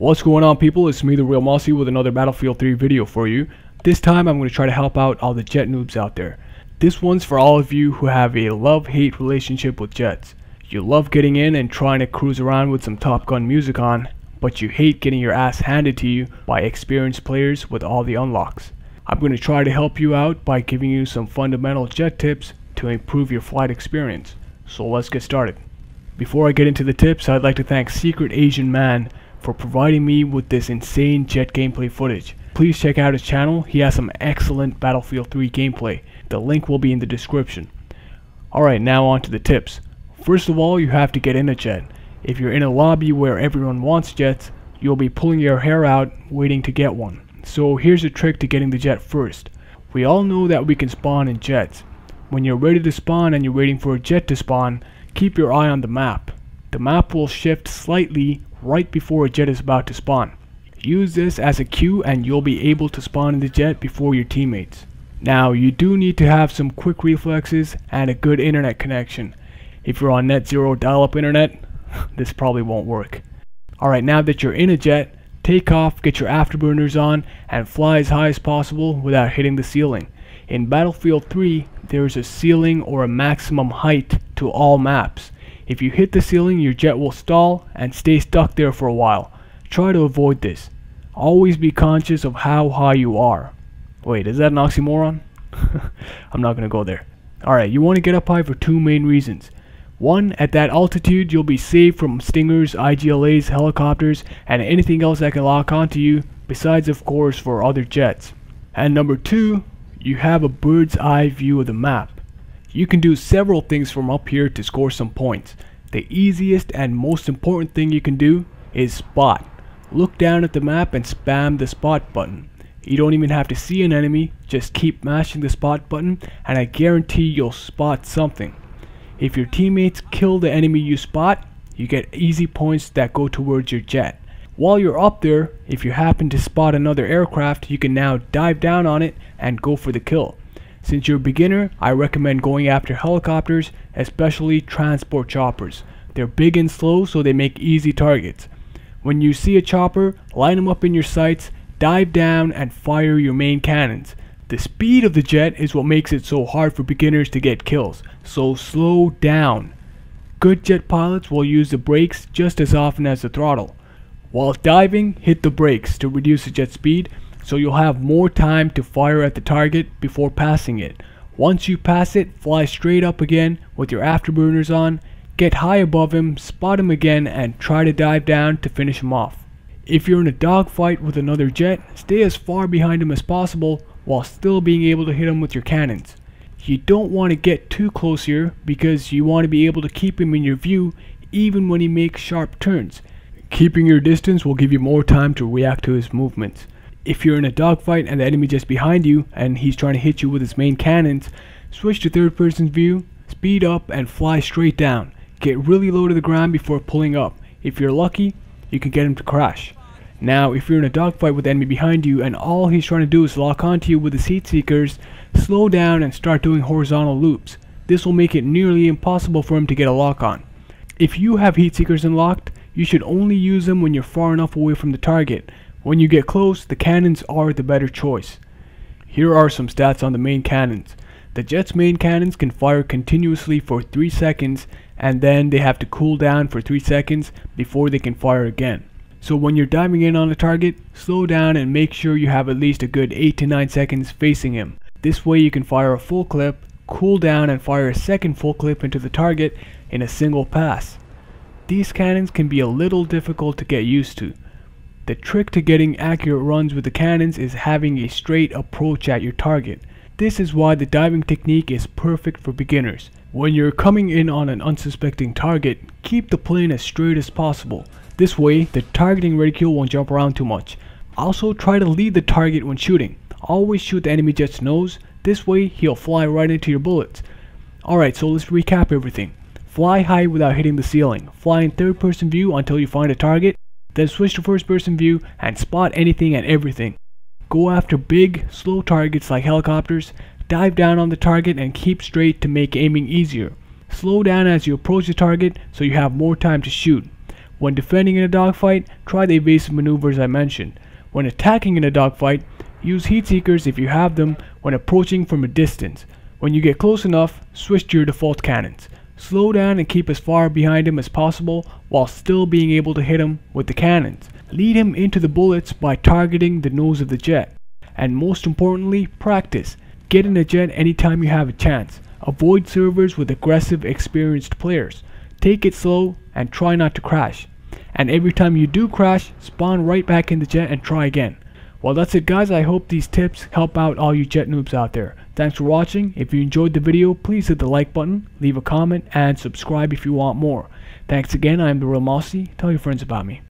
What's going on, people? It's me, TheRealMossi, with another Battlefield 3 video for you. This time I'm going to try to help out all the jet noobs out there. This one's for all of you who have a love-hate relationship with jets. You love getting in and trying to cruise around with some Top Gun music on, but you hate getting your ass handed to you by experienced players with all the unlocks. I'm going to try to help you out by giving you some fundamental jet tips to improve your flight experience. So let's get started. Before I get into the tips, I'd like to thank SeccretasianMAN for providing me with this insane jet gameplay footage. Please check out his channel. He has some excellent Battlefield 3 gameplay. The link will be in the description. Alright, now on to the tips. First of all, you have to get in a jet. If you're in a lobby where everyone wants jets, you'll be pulling your hair out waiting to get one. So here's a trick to getting the jet first. We all know that we can spawn in jets. When you're ready to spawn and you're waiting for a jet to spawn, keep your eye on the map. The map will shift slightly right before a jet is about to spawn. Use this as a cue and you'll be able to spawn in the jet before your teammates. Now, you do need to have some quick reflexes and a good internet connection. If you're on net zero dial-up internet, this probably won't work. Alright, now that you're in a jet, take off, get your afterburners on, and fly as high as possible without hitting the ceiling. In Battlefield 3, there is a ceiling or a maximum height to all maps. If you hit the ceiling, your jet will stall and stay stuck there for a while. Try to avoid this. Always be conscious of how high you are. Wait, is that an oxymoron? I'm not going to go there. Alright, you want to get up high for two main reasons. One, at that altitude you'll be safe from stingers, IGLAs, helicopters, and anything else that can lock onto you, besides of course for other jets. And number two, you have a bird's eye view of the map. You can do several things from up here to score some points. The easiest and most important thing you can do is spot. Look down at the map and spam the spot button. You don't even have to see an enemy, just keep mashing the spot button and I guarantee you'll spot something. If your teammates kill the enemy you spot, you get easy points that go towards your jet. While you're up there, if you happen to spot another aircraft, you can now dive down on it and go for the kill. Since you're a beginner, I recommend going after helicopters, especially transport choppers. They're big and slow, so they make easy targets. When you see a chopper, line them up in your sights, dive down and fire your main cannons. The speed of the jet is what makes it so hard for beginners to get kills, so slow down. Good jet pilots will use the brakes just as often as the throttle. While diving, hit the brakes to reduce the jet speed, so you'll have more time to fire at the target before passing it. Once you pass it, fly straight up again with your afterburners on, get high above him, spot him again, and try to dive down to finish him off. If you're in a dogfight with another jet, stay as far behind him as possible while still being able to hit him with your cannons. You don't want to get too close here because you want to be able to keep him in your view even when he makes sharp turns. Keeping your distance will give you more time to react to his movements. If you're in a dogfight and the enemy just behind you and he's trying to hit you with his main cannons, switch to third person view, speed up and fly straight down. Get really low to the ground before pulling up. If you're lucky, you can get him to crash. Now, if you're in a dogfight with the enemy behind you and all he's trying to do is lock onto you with his heat seekers, slow down and start doing horizontal loops. This will make it nearly impossible for him to get a lock on. If you have heat seekers unlocked, you should only use them when you're far enough away from the target. When you get close, the cannons are the better choice. Here are some stats on the main cannons. The jet's main cannons can fire continuously for 3 seconds and then they have to cool down for 3 seconds before they can fire again. So when you're diving in on a target, slow down and make sure you have at least a good 8 to 9 seconds facing him. This way you can fire a full clip, cool down and fire a second full clip into the target in a single pass. These cannons can be a little difficult to get used to. The trick to getting accurate runs with the cannons is having a straight approach at your target. This is why the diving technique is perfect for beginners. When you're coming in on an unsuspecting target, keep the plane as straight as possible. This way, the targeting reticule won't jump around too much. Also, try to lead the target when shooting. Always shoot the enemy jet's nose. This way, he'll fly right into your bullets. Alright, so let's recap everything. Fly high without hitting the ceiling. Fly in third person view until you find a target. Then switch to first person view and spot anything and everything. Go after big, slow targets like helicopters. Dive down on the target and keep straight to make aiming easier. Slow down as you approach the target so you have more time to shoot. When defending in a dogfight, try the evasive maneuvers I mentioned. When attacking in a dogfight, use heat seekers if you have them when approaching from a distance. When you get close enough, switch to your default cannons. Slow down and keep as far behind him as possible while still being able to hit him with the cannons. Lead him into the bullets by targeting the nose of the jet. And most importantly, practice. Get in a jet anytime you have a chance. Avoid servers with aggressive, experienced players. Take it slow and try not to crash. And every time you do crash, spawn right back in the jet and try again. Well, that's it guys. I hope these tips help out all you jet noobs out there. Thanks for watching. If you enjoyed the video, please hit the like button, leave a comment, and subscribe if you want more. Thanks again. I am TheRealMossi. Tell your friends about me.